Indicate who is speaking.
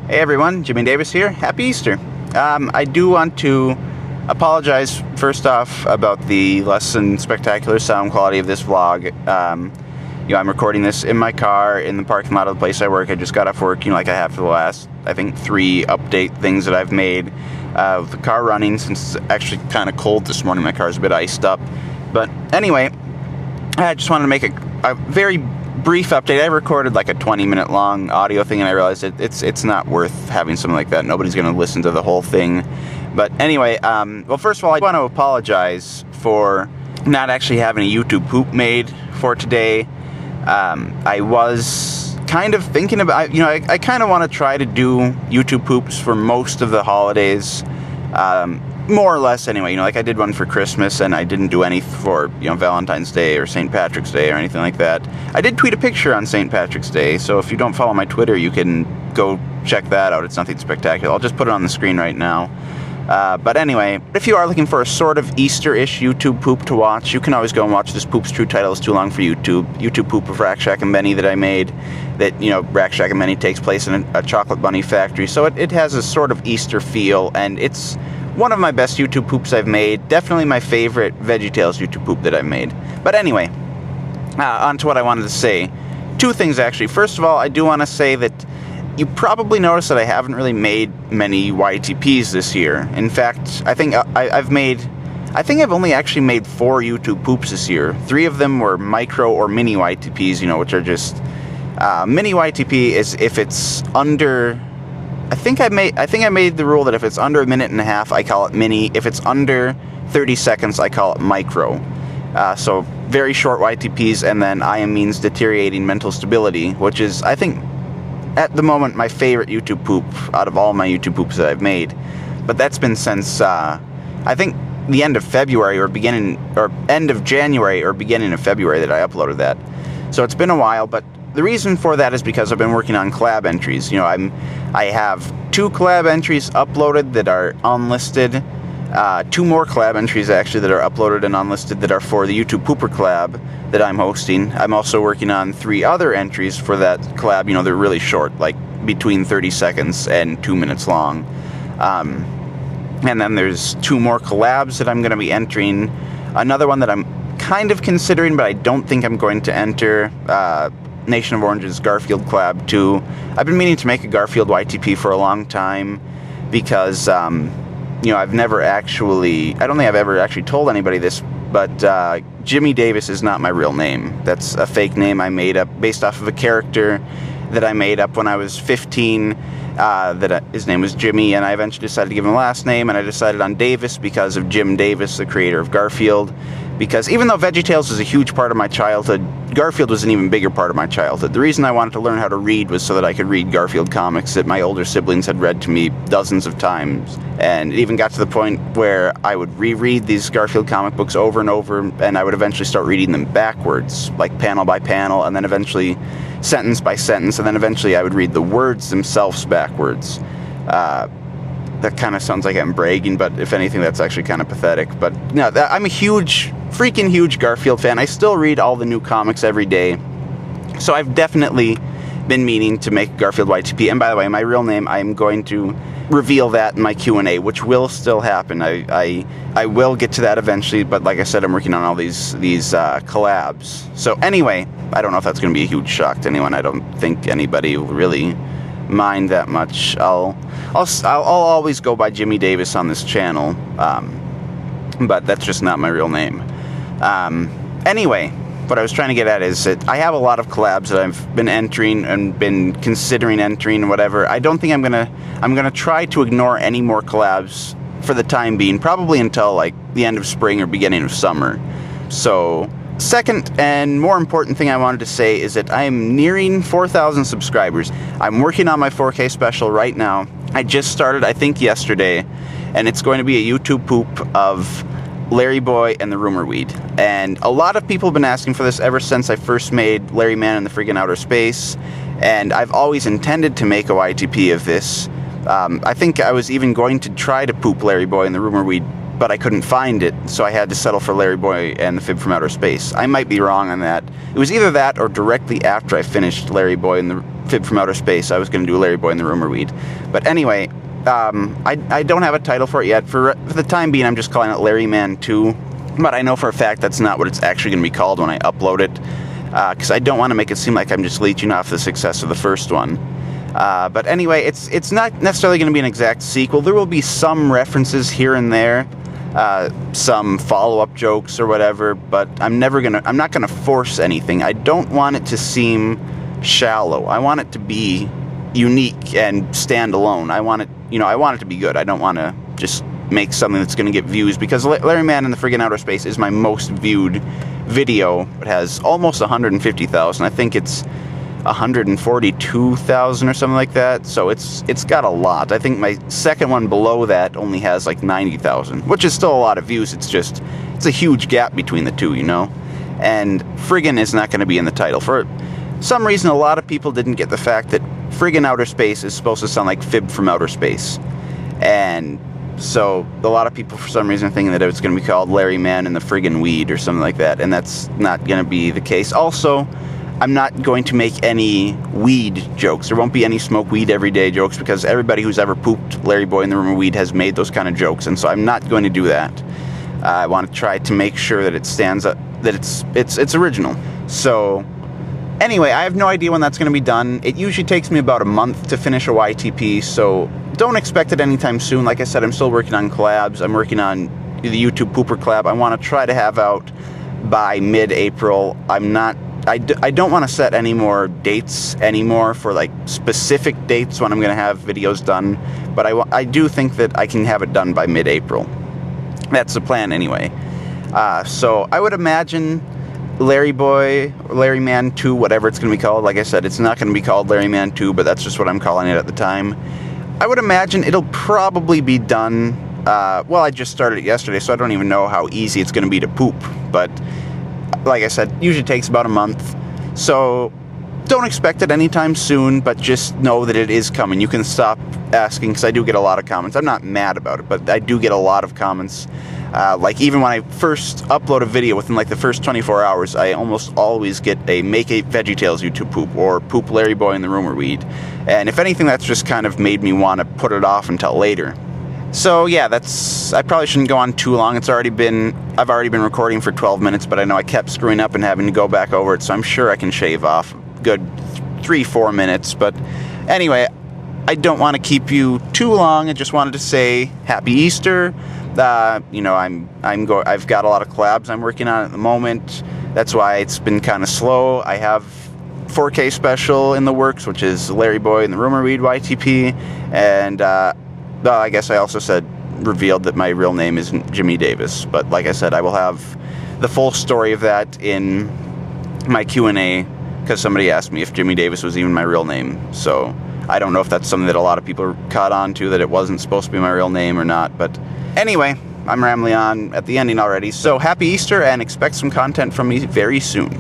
Speaker 1: Hey everyone, Jimmy Davis here. Happy Easter. I do want to apologize first off about the less than spectacular sound quality of this vlog. I'm recording this in my car in the parking lot of the place I work. I just got off work, like I have for the last, I think, 3 update things that I've made. With the car running, since it's actually kind of cold this morning, my car's a bit iced up. But anyway, I just wanted to make a very brief update. I recorded like a 20-minute long audio thing, and I realized it's not worth having something like that. Nobody's going to listen to the whole thing. But anyway, well, first of all, I want to apologize for not actually having a YouTube poop made for today. I was kind of thinking about, I kind of want to try to do YouTube poops for most of the holidays. More or less anyway, like I did one for Christmas and I didn't do any for, Valentine's Day or St. Patrick's Day or anything like that. I did tweet a picture on St. Patrick's Day, so if you don't follow my Twitter, you can go check that out. It's nothing spectacular. I'll just put it on the screen right now. But anyway, if you are looking for a sort of Easter-ish YouTube poop to watch, you can always go and watch this Poop's True Title is Too Long for YouTube poop of Rack Shack and Benny that I made. That, Rack Shack and Benny takes place in a chocolate bunny factory, so it has a sort of Easter feel, and it's one of my best YouTube poops I've made. Definitely my favorite VeggieTales YouTube poop that I've made. But anyway, on to what I wanted to say. 2 things, actually. First of all, I do want to say that you probably noticed that I haven't really made many YTPs this year. In fact, I think I've only actually made 4 YouTube poops this year. 3 of them were micro or mini YTPs, which are just mini YTP is if it's under. I think I made the rule that if it's under 1.5 minutes, I call it mini. If it's under 30 seconds, I call it micro. So very short YTPs, and then IM means deteriorating mental stability, which is, I think, at the moment, my favorite YouTube poop out of all my YouTube poops that I've made. But that's been since, I think, the end of February or end of January or beginning of February that I uploaded that. So it's been a while, but the reason for that is because I've been working on collab entries. I have 2 collab entries uploaded that are unlisted. 2 more collab entries, actually, that are uploaded and unlisted that are for the YouTube Pooper collab that I'm hosting. I'm also working on 3 other entries for that collab. They're really short, like between 30 seconds and 2 minutes long. And then there's 2 more collabs that I'm going to be entering. Another one that I'm kind of considering, but I don't think I'm going to enter, Nation of Orange's Garfield collab too. I've been meaning to make a Garfield YTP for a long time because, I don't think I've ever actually told anybody this, but Jimmy Davis is not my real name. That's a fake name I made up based off of a character that I made up when I was 15. His name was Jimmy, and I eventually decided to give him a last name, and I decided on Davis because of Jim Davis, the creator of Garfield. Because even though VeggieTales was a huge part of my childhood, Garfield was an even bigger part of my childhood. The reason I wanted to learn how to read was so that I could read Garfield comics that my older siblings had read to me dozens of times. And it even got to the point where I would reread these Garfield comic books over and over, and I would eventually start reading them backwards, like panel by panel, and then eventually sentence by sentence, and then eventually I would read the words themselves backwards. That kind of sounds like I'm bragging, but if anything, that's actually kind of pathetic. But no, I'm a freaking huge Garfield fan. I still read all the new comics every day. So I've definitely been meaning to make Garfield YTP. And by the way, my real name, I'm going to reveal that in my Q&A, which will still happen. I will get to that eventually, but like I said, I'm working on all these collabs. So anyway, I don't know if that's going to be a huge shock to anyone. I don't think anybody will really mind that much. I'll always go by Jimmy Davis on this channel, but that's just not my real name. Anyway, what I was trying to get at is that I have a lot of collabs that I've been entering and been considering entering and whatever. I don't think I'm gonna try to ignore any more collabs for the time being, probably until like the end of spring or beginning of summer. So, second and more important thing I wanted to say is that I am nearing 4,000 subscribers. I'm working on my 4K special right now. I just started, I think, yesterday, and it's going to be a YouTube poop of Larry Boy and the Rumor Weed. And a lot of people have been asking for this ever since I first made Larry Man in the Friggin' Outer Space, and I've always intended to make a YTP of this. I think I was even going to try to poop Larry Boy and the Rumor Weed but I couldn't find it, so I had to settle for Larry Boy and the Fib from Outer Space. I might be wrong on that. It was either that or directly after I finished Larry Boy and the Fib from Outer Space, I was going to do Larry Boy and the Rumor Weed. But anyway, I don't have a title for it yet. For the time being, I'm just calling it Larry Man 2. But I know for a fact that's not what it's actually going to be called when I upload it, because I don't want to make it seem like I'm just leeching off the success of the first one. But anyway, it's not necessarily going to be an exact sequel. There will be some references here and there, some follow-up jokes or whatever, but I'm not gonna force anything. I don't want it to seem shallow. I want it to be unique and stand alone. I want it to be good. I don't want to just make something that's going to get views, because Larry Man in the friggin' Outer Space is my most viewed video. It has almost 150,000. I think it's 142,000 or something like that, so it's got a lot. I think my second one below that only has like 90,000, which is still a lot of views. It's a huge gap between the two, you know? And friggin' is not going to be in the title. For some reason, a lot of people didn't get the fact that friggin' Outer Space is supposed to sound like Fib from Outer Space. And so a lot of people, for some reason, are thinking that it's going to be called Larry Man and the friggin' Weed or something like that, and that's not going to be the case. Also, I'm not going to make any weed jokes. There won't be any smoke weed every day jokes, because everybody who's ever pooped Larry Boy and the Rumor Weed has made those kind of jokes, and so I'm not going to do that. I want to try to make sure that it stands up, that it's original. So anyway, I have no idea when that's going to be done. It usually takes me about a month to finish a YTP, so don't expect it anytime soon. Like I said, I'm still working on collabs. I'm working on the YouTube Pooper collab. I want to try to have out by mid-April. I don't want to set any more dates anymore for like specific dates when I'm going to have videos done, but I do think that I can have it done by mid-April. That's the plan anyway. So I would imagine Larry Boy, or Larry Man 2, whatever it's going to be called. Like I said, it's not going to be called Larry Man 2, but that's just what I'm calling it at the time. I would imagine it'll probably be done, well, I just started it yesterday, so I don't even know how easy it's going to be to poop, but like I said, usually takes about a month, so don't expect it anytime soon, but just know that it is coming. You can stop asking, because I do get a lot of comments. I'm not mad about it, but I do get a lot of comments. Like even when I first upload a video, within like the first 24 hours, I almost always get a Make 8 VeggieTales YouTube poop, or Poop Larry Boy and the Rumor Weed. And if anything, that's just kind of made me want to put it off until later. So yeah, I probably shouldn't go on too long. I've already been recording for 12 minutes, but I know I kept screwing up and having to go back over it, so I'm sure I can shave off a good 3-4 minutes. But anyway, I don't want to keep you too long. I just wanted to say Happy Easter. You know, I've got a lot of collabs I'm working on at the moment. That's why it's been kind of slow. I have 4K special in the works, which is Larry Boy and the Rumor Weed YTP, and I guess I also revealed that my real name isn't Jimmy Davis, but like I said, I will have the full story of that in my Q&A, because somebody asked me if Jimmy Davis was even my real name. So I don't know if that's something that a lot of people caught on to, that it wasn't supposed to be my real name or not, but anyway, I'm rambling on at the ending already. So happy Easter, and expect some content from me very soon.